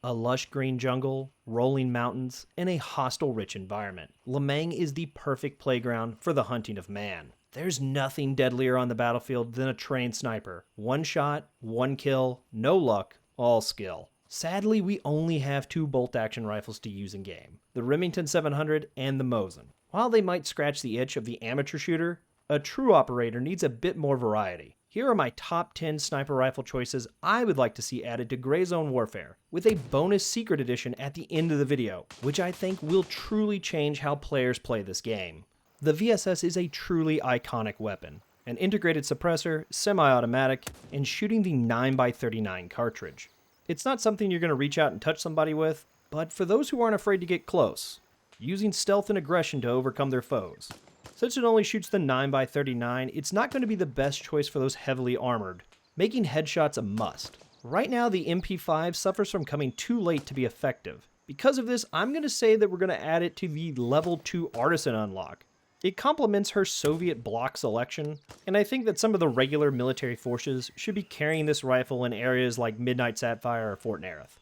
A lush green jungle, rolling mountains, and a hostile rich environment. Lemang is the perfect playground for the hunting of man. There's nothing deadlier on the battlefield than a trained sniper. One shot, one kill, no luck, all skill. Sadly, we only have two bolt-action rifles to use in game, the Remington 700 and the Mosin. While they might scratch the itch of the amateur shooter, a true operator needs a bit more variety. Here are my top 10 sniper rifle choices I would like to see added to Gray Zone Warfare, with a bonus secret edition at the end of the video, which I think will truly change how players play this game. The VSS is a truly iconic weapon, an integrated suppressor, semi-automatic, and shooting the 9x39 cartridge. It's not something you're going to reach out and touch somebody with, but for those who aren't afraid to get close, using stealth and aggression to overcome their foes. Since it only shoots the 9x39, it's not going to be the best choice for those heavily armored, making headshots a must. Right now, the MP5 suffers from coming too late to be effective. Because of this, I'm going to say that we're going to add it to the level 2 artisan unlock. It complements her Soviet block selection, and I think that some of the regular military forces should be carrying this rifle in areas like Midnight Sapphire or Fort Nereth.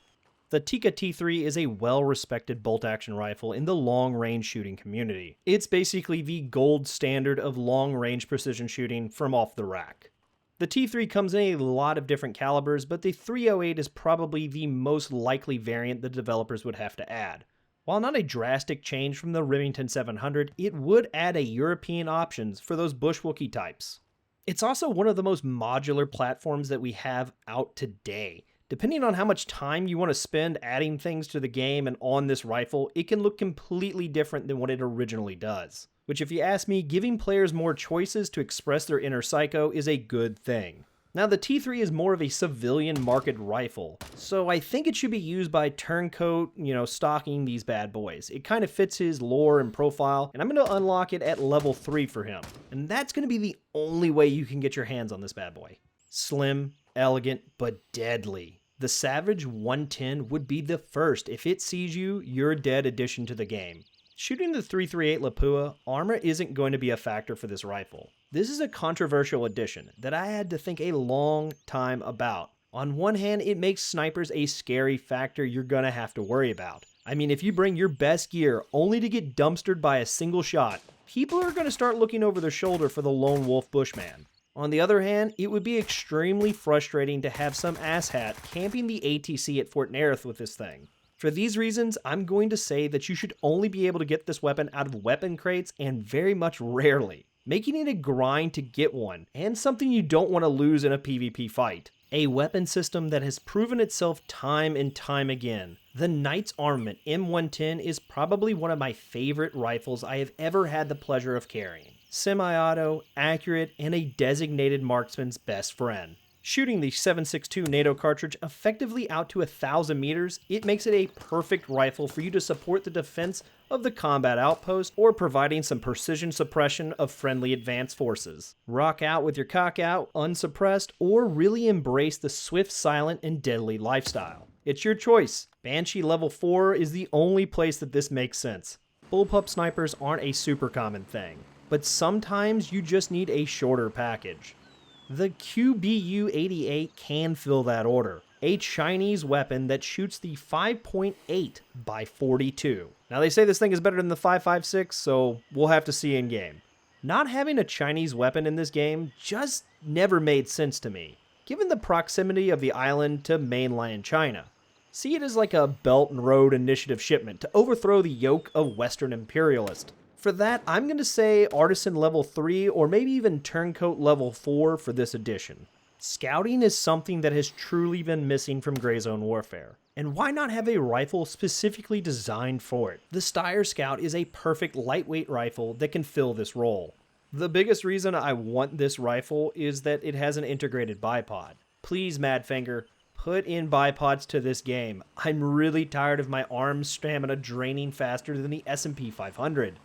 The Tikka T3 is a well-respected bolt-action rifle in the long-range shooting community. It's basically the gold standard of long-range precision shooting from off the rack. The T3 comes in a lot of different calibers, but the 308 is probably the most likely variant the developers would have to add. While not a drastic change from the Remington 700, it would add a European options for those Bush Wookiee types. It's also one of the most modular platforms that we have out today. Depending on how much time you want to spend adding things to the game and on this rifle, it can look completely different than what it originally does. Which, if you ask me, giving players more choices to express their inner psycho is a good thing. Now, the T3 is more of a civilian market rifle, so I think it should be used by Turncoat, stocking these bad boys. It kind of fits his lore and profile, and I'm going to unlock it at level 3 for him. And that's going to be the only way you can get your hands on this bad boy. Slim, elegant, but deadly. The Savage 110 would be the first. If it sees you, you're a dead addition to the game. Shooting the 338 Lapua, armor isn't going to be a factor for this rifle. This is a controversial addition that I had to think a long time about. On one hand, it makes snipers a scary factor you're going to have to worry about. I mean, if you bring your best gear only to get dumpstered by a single shot, people are going to start looking over their shoulder for the lone wolf bushman. On the other hand, it would be extremely frustrating to have some asshat camping the ATC at Fort Nereth with this thing. For these reasons, I'm going to say that you should only be able to get this weapon out of weapon crates and very much rarely, making it a grind to get one, and something you don't want to lose in a PvP fight. A weapon system that has proven itself time and time again. The Knight's Armament M110 is probably one of my favorite rifles I have ever had the pleasure of carrying. Semi-auto, accurate, and a designated marksman's best friend. Shooting the 7.62 NATO cartridge effectively out to 1,000 meters, it makes it a perfect rifle for you to support the defense of the combat outpost or providing some precision suppression of friendly advanced forces. Rock out with your cock out, unsuppressed, or really embrace the swift, silent, and deadly lifestyle. It's your choice. Banshee level 4 is the only place that this makes sense. Bullpup snipers aren't a super common thing, but sometimes you just need a shorter package. The QBU-88 can fill that order, a Chinese weapon that shoots the 5.8 by 42. Now they say this thing is better than the 5.56, so we'll have to see in game. Not having a Chinese weapon in this game just never made sense to me, given the proximity of the island to mainland China. See it as like a Belt and Road Initiative shipment to overthrow the yoke of Western imperialists. For that, I'm going to say Artisan level 3 or maybe even Turncoat level 4 for this edition. Scouting is something that has truly been missing from Gray Zone Warfare. And why not have a rifle specifically designed for it? The Steyr Scout is a perfect lightweight rifle that can fill this role. The biggest reason I want this rifle is that it has an integrated bipod. Please, Madfinger, put in bipods to this game. I'm really tired of my arm stamina draining faster than the S&P 500.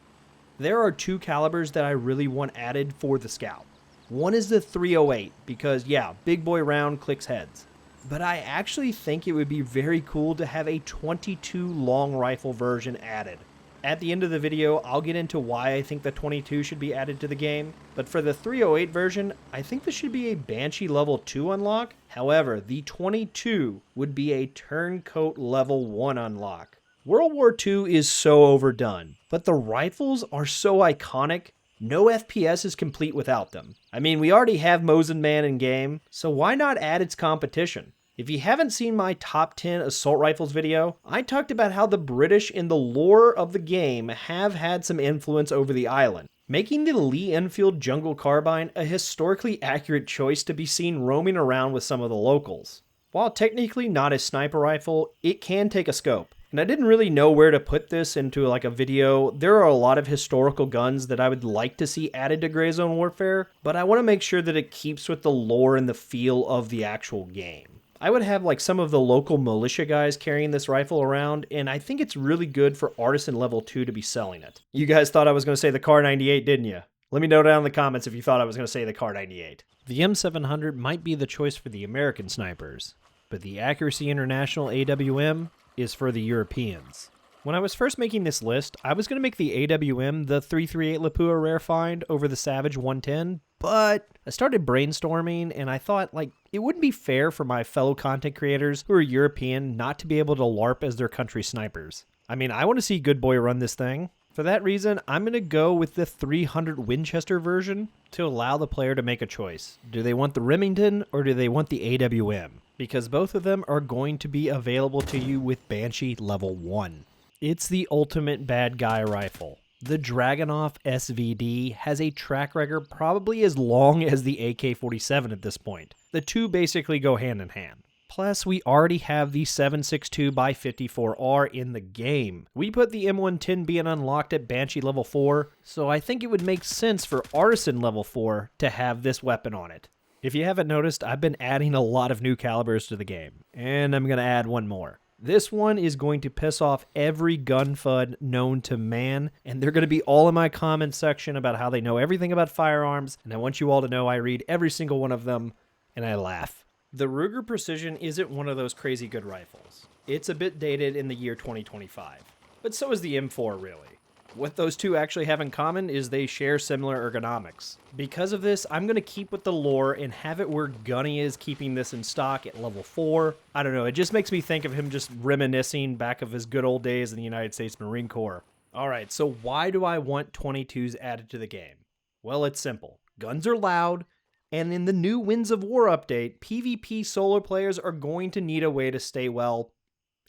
There are two calibers that I really want added for the Scout. One is the 308 because, yeah, big boy round clicks heads. But I actually think it would be very cool to have a 22 long rifle version added. At the end of the video, I'll get into why I think the 22 should be added to the game, but for the 308 version, I think this should be a Banshee level 2 unlock. However, the 22 would be a Turncoat level 1 unlock. World War II is so overdone, but the rifles are so iconic, no FPS is complete without them. I mean, we already have Mosin Man in game, so why not add its competition? If you haven't seen my top 10 assault rifles video, I talked about how the British in the lore of the game have had some influence over the island, making the Lee Enfield Jungle Carbine a historically accurate choice to be seen roaming around with some of the locals. While technically not a sniper rifle, it can take a scope. And I didn't really know where to put this into like a video. There are a lot of historical guns that I would like to see added to Gray Zone Warfare, but I want to make sure that it keeps with the lore and the feel of the actual game. I would have like some of the local militia guys carrying this rifle around, and I think it's really good for Artisan level 2 to be selling it. You guys thought I was going to say the Kar 98, didn't you? Let me know down in the comments if you thought I was going to say the Kar 98. The M700 might be the choice for the American snipers, but the Accuracy International AWM is for the Europeans. When I was first making this list, I was going to make the AWM the 338 Lapua rare find over the Savage 110, but I started brainstorming and I thought, like, it wouldn't be fair for my fellow content creators who are European not to be able to LARP as their country snipers. I mean, I want to see Good Boy run this thing. For that reason, I'm going to go with the 300 Winchester version to allow the player to make a choice. Do they want the Remington or do they want the AWM? Because both of them are going to be available to you with Banshee level 1. It's the ultimate bad guy rifle. The Dragunov SVD has a track record probably as long as the AK-47 at this point. The two basically go hand in hand. Plus, we already have the 7.62x54R in the game. We put the M110 being unlocked at Banshee level 4, so I think it would make sense for Artisan level 4 to have this weapon on it. If you haven't noticed, I've been adding a lot of new calibers to the game, and I'm going to add one more. This one is going to piss off every gun FUD known to man, and they're going to be all in my comments section about how they know everything about firearms, and I want you all to know I read every single one of them, and I laugh. The Ruger Precision isn't one of those crazy good rifles. It's a bit dated in the year 2025, but so is the M4 really. What those two actually have in common is they share similar ergonomics. Because of this, I'm going to keep with the lore and have it where Gunny is keeping this in stock at level 4. I don't know, it just makes me think of him just reminiscing back of his good old days in the United States Marine Corps. Alright, so why do I want 22s added to the game? Well, it's simple. Guns are loud, and in the new Winds of War update, PvP solo players are going to need a way to stay, well,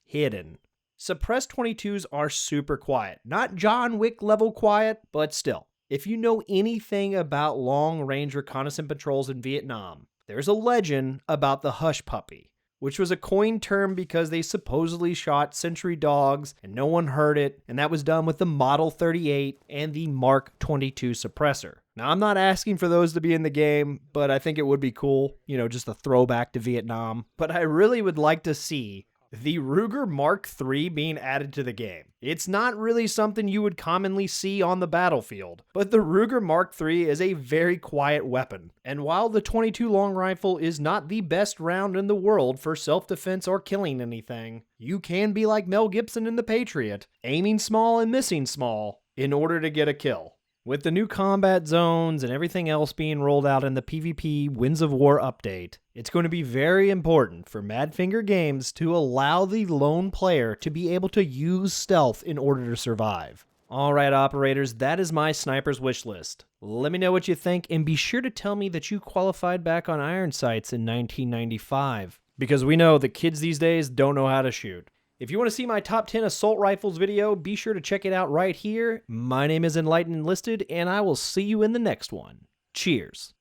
hidden. Suppressed 22s are super quiet. Not John Wick level quiet, but still. If you know anything about long-range reconnaissance patrols in Vietnam, there's a legend about the Hush Puppy, which was a coined term because they supposedly shot sentry dogs and no one heard it, and that was done with the Model 38 and the Mark 22 suppressor. Now, I'm not asking for those to be in the game, but I think it would be cool, you know, just a throwback to Vietnam. But I really would like to see the Ruger Mark III being added to the game. It's not really something you would commonly see on the battlefield, but the Ruger Mark III is a very quiet weapon. And while the 22 long rifle is not the best round in the world for self-defense or killing anything, you can be like Mel Gibson in The Patriot, aiming small and missing small in order to get a kill. With the new combat zones and everything else being rolled out in the PvP Winds of War update, it's going to be very important for Madfinger Games to allow the lone player to be able to use stealth in order to survive. Alright operators, that is my sniper's wish list. Let me know what you think, and be sure to tell me that you qualified back on iron sights in 1995. Because we know the kids these days don't know how to shoot. If you want to see my top 10 assault rifles video, be sure to check it out right here. My name is Enlightened Enlisted, and I will see you in the next one. Cheers.